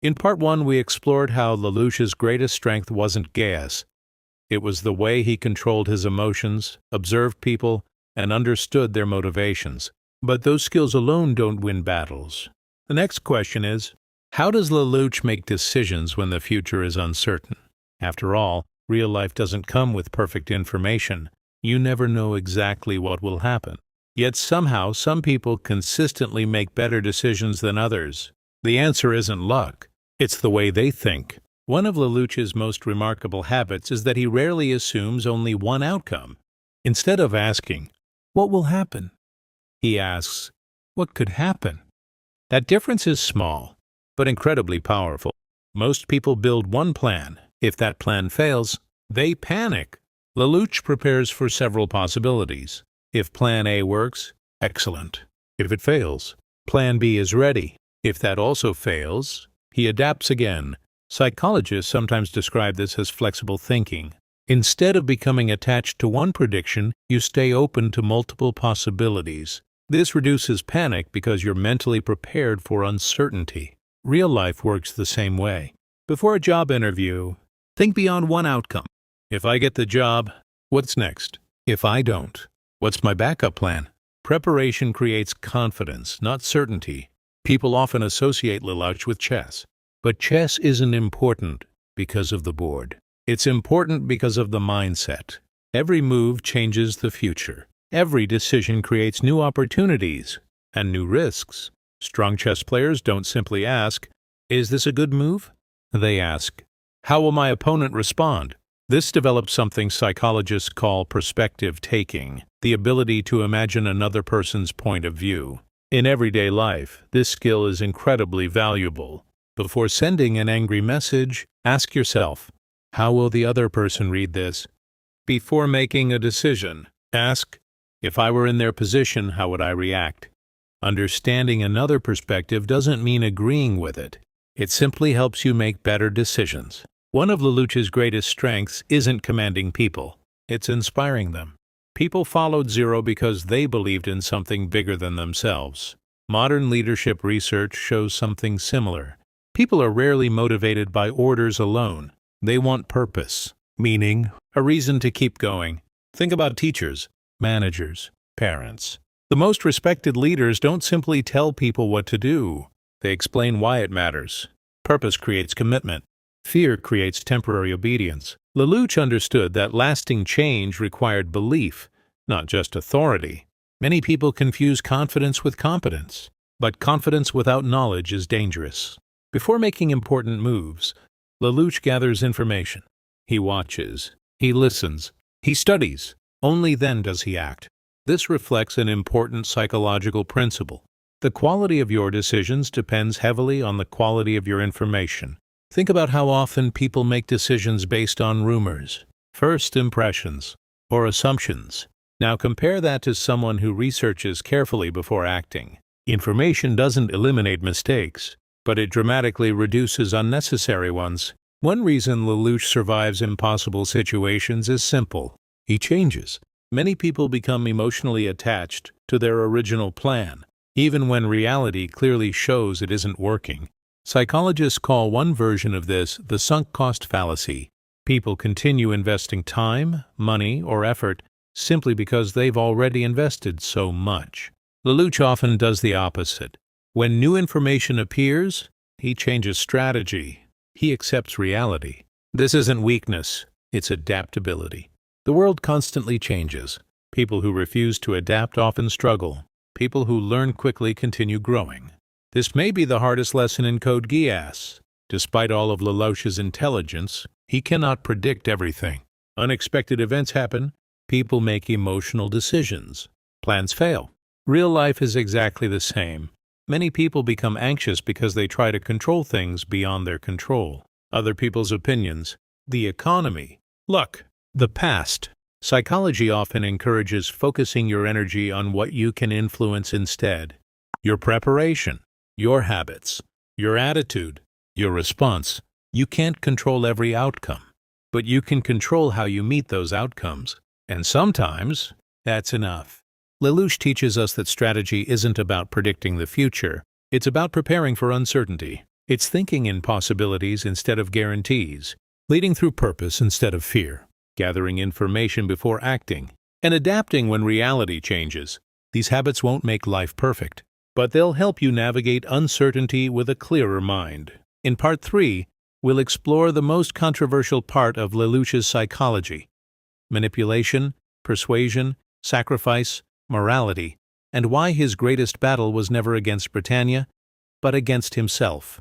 In Part 1, we explored how Lelouch's greatest strength wasn't Geass. It was the way he controlled his emotions, observed people, and understood their motivations. But those skills alone don't win battles. The next question is, how does Lelouch make decisions when the future is uncertain? After all, real life doesn't come with perfect information. You never know exactly what will happen. Yet somehow, some people consistently make better decisions than others. The answer isn't luck. It's the way they think. One of Lelouch's most remarkable habits is that he rarely assumes only one outcome. Instead of asking, "What will happen?" he asks, "What could happen?" That difference is small, but incredibly powerful. Most people build one plan. If that plan fails, they panic. Lelouch prepares for several possibilities. If Plan A works, excellent. If it fails, Plan B is ready. If that also fails, he adapts again. Psychologists sometimes describe this as flexible thinking. Instead of becoming attached to one prediction, you stay open to multiple possibilities. This reduces panic because you're mentally prepared for uncertainty. Real life works the same way. Before a job interview, think beyond one outcome. If I get the job, what's next? If I don't, what's my backup plan? Preparation creates confidence, not certainty. People often associate Lelouch with chess. But chess isn't important because of the board. It's important because of the mindset. Every move changes the future. Every decision creates new opportunities and new risks. Strong chess players don't simply ask, "Is this a good move?" They ask, "How will my opponent respond?" This develops something psychologists call perspective taking, the ability to imagine another person's point of view. In everyday life, this skill is incredibly valuable. Before sending an angry message, ask yourself, how will the other person read this? Before making a decision, ask, if I were in their position, how would I react? Understanding another perspective doesn't mean agreeing with it. It simply helps you make better decisions. One of Lelouch's greatest strengths isn't commanding people. It's inspiring them. People followed Zero because they believed in something bigger than themselves. Modern leadership research shows something similar. People are rarely motivated by orders alone. They want purpose, meaning, a reason to keep going. Think about teachers, managers, parents. The most respected leaders don't simply tell people what to do. They explain why it matters. Purpose creates commitment. Fear creates temporary obedience. Lelouch understood that lasting change required belief, not just authority. Many people confuse confidence with competence, but confidence without knowledge is dangerous. Before making important moves, Lelouch gathers information. He watches, he listens, he studies. Only then does he act. This reflects an important psychological principle. The quality of your decisions depends heavily on the quality of your information. Think about how often people make decisions based on rumors, first impressions, or assumptions. Now compare that to someone who researches carefully before acting. Information doesn't eliminate mistakes, but it dramatically reduces unnecessary ones. One reason Lelouch survives impossible situations is simple. He changes. Many people become emotionally attached to their original plan, even when reality clearly shows it isn't working. Psychologists call one version of this the sunk cost fallacy. People continue investing time, money, or effort simply because they've already invested so much. Lelouch often does the opposite. When new information appears, he changes strategy. He accepts reality. This isn't weakness, it's adaptability. The world constantly changes. People who refuse to adapt often struggle. People who learn quickly continue growing. This may be the hardest lesson in Code Geass. Despite all of Lelouch's intelligence, he cannot predict everything. Unexpected events happen. People make emotional decisions. Plans fail. Real life is exactly the same. Many people become anxious because they try to control things beyond their control. Other people's opinions, the economy, luck, the past. Psychology often encourages focusing your energy on what you can influence instead. Your preparation, your habits, your attitude, your response. You can't control every outcome, but you can control how you meet those outcomes. And sometimes, that's enough. Lelouch teaches us that strategy isn't about predicting the future. It's about preparing for uncertainty. It's thinking in possibilities instead of guarantees, leading through purpose instead of fear, gathering information before acting, and adapting when reality changes. These habits won't make life perfect, but they'll help you navigate uncertainty with a clearer mind. In Part 3, we'll explore the most controversial part of Lelouch's psychology: manipulation, persuasion, sacrifice, morality, and why his greatest battle was never against Britannia, but against himself.